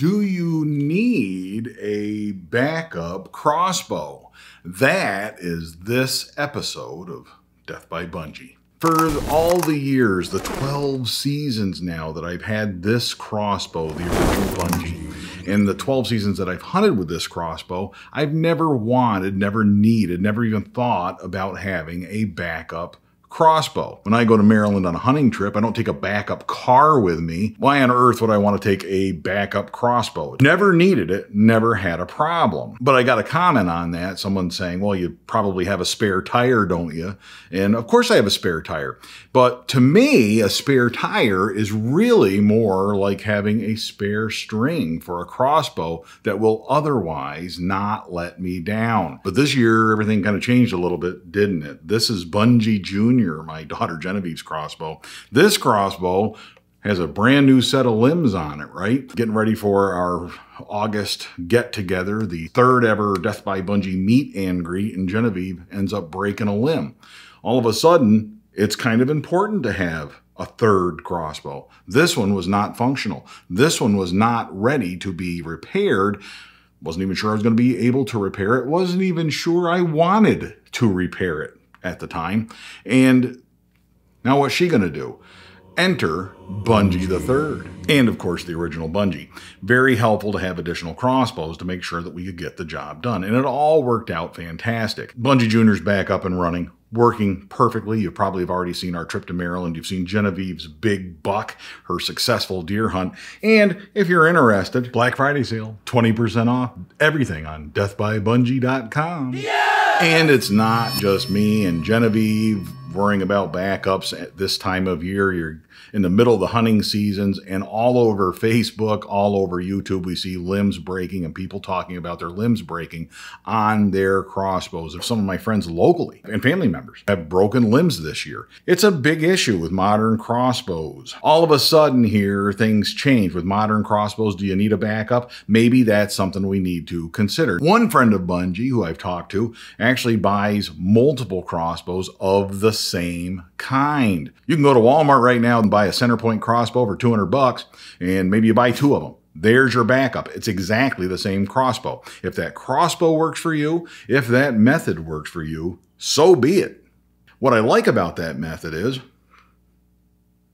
Do you need a backup crossbow? That is this episode of Death by Bunjie. For all the years, the 12 seasons now that I've had this crossbow, the original Bunjie, and the 12 seasons that I've hunted with this crossbow, I've never wanted, never needed, never even thought about having a backup crossbow. When I go to Maryland on a hunting trip, I don't take a backup car with me. Why on earth would I want to take a backup crossbow? Never needed it, never had a problem. But I got a comment on that, someone saying, well, you probably have a spare tire, don't you? And of course I have a spare tire. But to me, a spare tire is really more like having a spare string for a crossbow that will otherwise not let me down. But this year, everything kind of changed a little bit, didn't it? This is Bunjie Jr., my daughter Genevieve's crossbow. This crossbow has a brand new set of limbs on it, right? Getting ready for our August get-together, the third ever Death by Bunjie meet and greet, and Genevieve ends up breaking a limb. All of a sudden, it's kind of important to have a third crossbow. This one was not functional. This one was not ready to be repaired. Wasn't even sure I was going to be able to repair it. Wasn't even sure I wanted to repair it at the time. And now what's she going to do? Enter Bunjie the Third. And of course the original Bunjie. Very helpful to have additional crossbows to make sure that we could get the job done. And it all worked out fantastic. Bunjie Jr.'s back up and running, working perfectly. You probably have already seen our trip to Maryland. You've seen Genevieve's big buck, her successful deer hunt. And if you're interested, Black Friday sale, 20% off everything on deathbybunjie.com. Yeah! And it's not just me and Genevieve worrying about backups at this time of year. You're in the middle of the hunting seasons, and all over Facebook, all over YouTube, we see limbs breaking and people talking about their limbs breaking on their crossbows. Some of my friends locally and family members have broken limbs this year. It's a big issue with modern crossbows. All of a sudden here, things change. With modern crossbows, do you need a backup? Maybe that's something we need to consider. One friend of Bunjie who I've talked to actually buys multiple crossbows of the same kind. You can go to Walmart right now and buy a center point crossbow for 200 bucks, and maybe you buy 2 of them. There's your backup. It's exactly the same crossbow. If that crossbow works for you, if that method works for you, so be it. What I like about that method is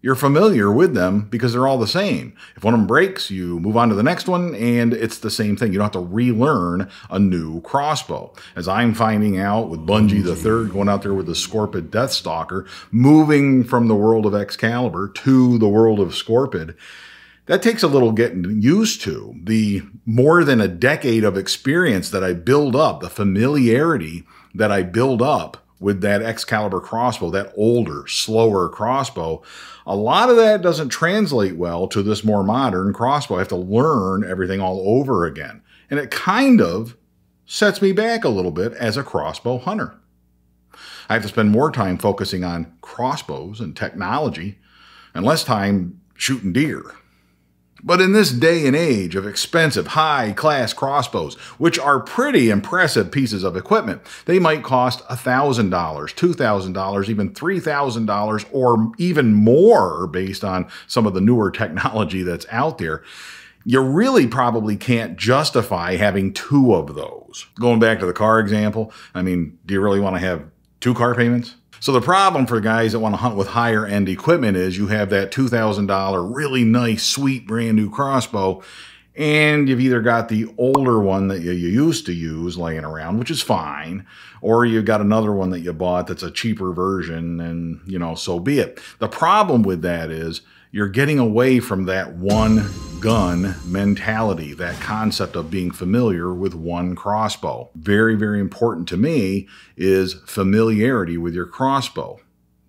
you're familiar with them because they're all the same. If one of them breaks, you move on to the next one, and it's the same thing. You don't have to relearn a new crossbow. As I'm finding out with Bunjie the Third, going out there with the Scorpid Deathstalker, moving from the world of Excalibur to the world of Scorpid, that takes a little getting used to. The more than a decade of experience that I build up, the familiarity that I build up with that Excalibur crossbow, that older, slower crossbow, a lot of that doesn't translate well to this more modern crossbow. I have to learn everything all over again. And it kind of sets me back a little bit as a crossbow hunter. I have to spend more time focusing on crossbows and technology and less time shooting deer. But in this day and age of expensive, high-class crossbows, which are pretty impressive pieces of equipment, they might cost $1,000, $2,000, even $3,000, or even more based on some of the newer technology that's out there. You really probably can't justify having 2 of those. Going back to the car example, I mean, do you really want to have 2 car payments? So the problem for guys that want to hunt with higher end equipment is you have that $2,000 really nice, sweet, brand new crossbow, and you've either got the older one that you used to use laying around, which is fine, or you've got another one that you bought that's a cheaper version, and, you know, so be it. The problem with that is you're getting away from that one gun mentality, that concept of being familiar with one crossbow. Very, very important to me is familiarity with your crossbow.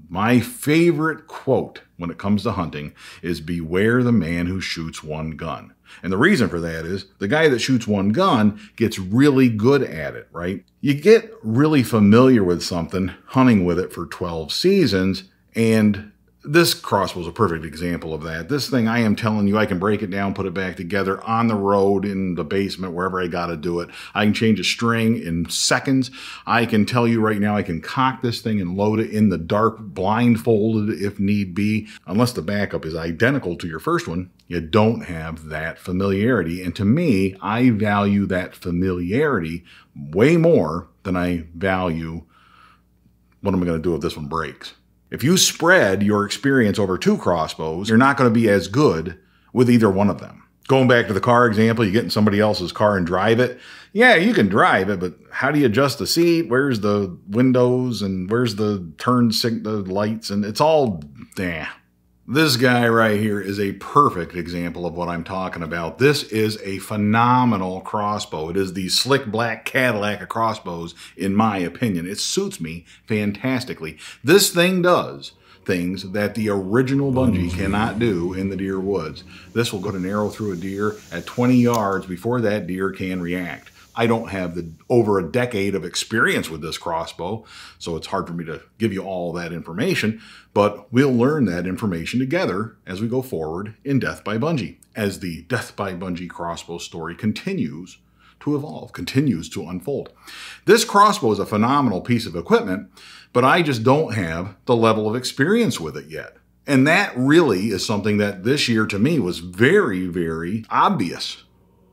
My favorite quote when it comes to hunting is beware the man who shoots one gun. And the reason for that is the guy that shoots one gun gets really good at it, right? You get really familiar with something, hunting with it for 12 seasons, and This crossbow is a perfect example of that. This thing, I am telling you, I can break it down, put it back together on the road, in the basement, wherever I got to do it. I can change a string in seconds. I can tell you right now, I can cock this thing and load it in the dark, blindfolded if need be. Unless the backup is identical to your first one, you don't have that familiarity. And to me, I value that familiarity way more than I value what am I going to do if this one breaks. If you spread your experience over 2 crossbows, you're not going to be as good with either one of them. Going back to the car example, you get in somebody else's car and drive it. Yeah, you can drive it, but how do you adjust the seat? Where's the windows and where's the the lights? And it's all, This guy right here is a perfect example of what I'm talking about. This is a phenomenal crossbow. It is the slick black Cadillac of crossbows, in my opinion. It suits me fantastically. This thing does things that the original Bunjie cannot do in the deer woods. This will go an arrow through a deer at 20 yards before that deer can react. I don't have over a decade of experience with this crossbow, so it's hard for me to give you all that information, but we'll learn that information together as we go forward in Death by Bunjie, as the Death by Bunjie crossbow story continues to evolve, continues to unfold. This crossbow is a phenomenal piece of equipment, but I just don't have the level of experience with it yet. And that really is something that this year to me was very, very obvious.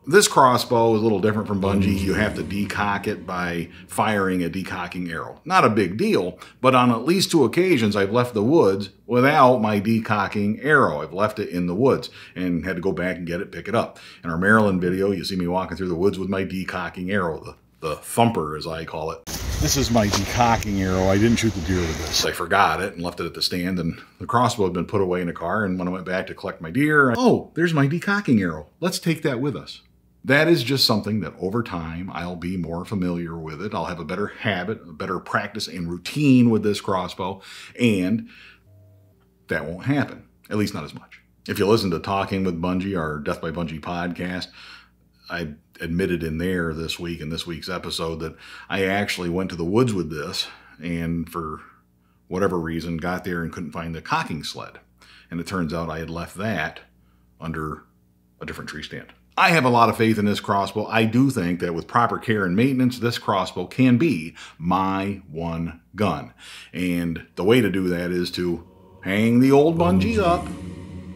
This crossbow is a little different from Bunjie. You have to decock it by firing a decocking arrow. Not a big deal, but on at least 2 occasions I've left the woods without my decocking arrow. I've left it in the woods and had to go back and get it, pick it up. In our Maryland video, you see me walking through the woods with my decocking arrow, the thumper as I call it. This is my decocking arrow. I didn't shoot the deer with this. I forgot it and left it at the stand, and the crossbow had been put away in the car, and when I went back to collect my deer, oh, there's my decocking arrow. Let's take that with us. That is just something that over time I'll be more familiar with it. I'll have a better habit, a better practice and routine with this crossbow, and that won't happen, at least not as much. If you listen to Talking with Bunjie, our Death by Bunjie podcast, I admitted in there this week, in this week's episode, that I actually went to the woods with this and for whatever reason got there and couldn't find the cocking sled. And it turns out I had left that under a different tree stand. I have a lot of faith in this crossbow. I do think that with proper care and maintenance, this crossbow can be my one gun. And the way to do that is to hang the old Bunjie up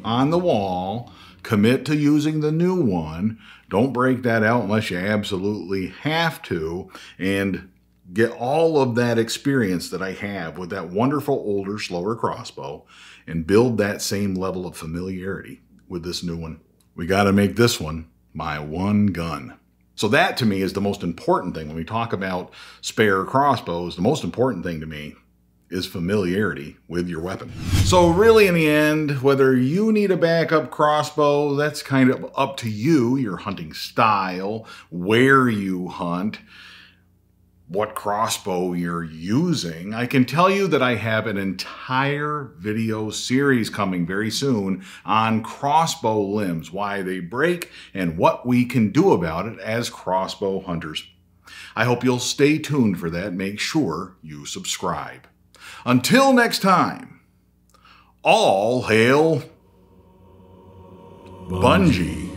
on the wall, commit to using the new one, don't break that out unless you absolutely have to, and get all of that experience that I have with that wonderful older, slower crossbow and build that same level of familiarity with this new one. We got to make this one my one gun. So that to me is the most important thing. When we talk about spare crossbows, the most important thing to me is familiarity with your weapon. So really in the end, whether you need a backup crossbow, that's kind of up to you, your hunting style, where you hunt, what crossbow you're using. I can tell you that I have an entire video series coming very soon on crossbow limbs, why they break, and what we can do about it as crossbow hunters. I hope you'll stay tuned for that. Make sure you subscribe. Until next time, all hail Bunjie.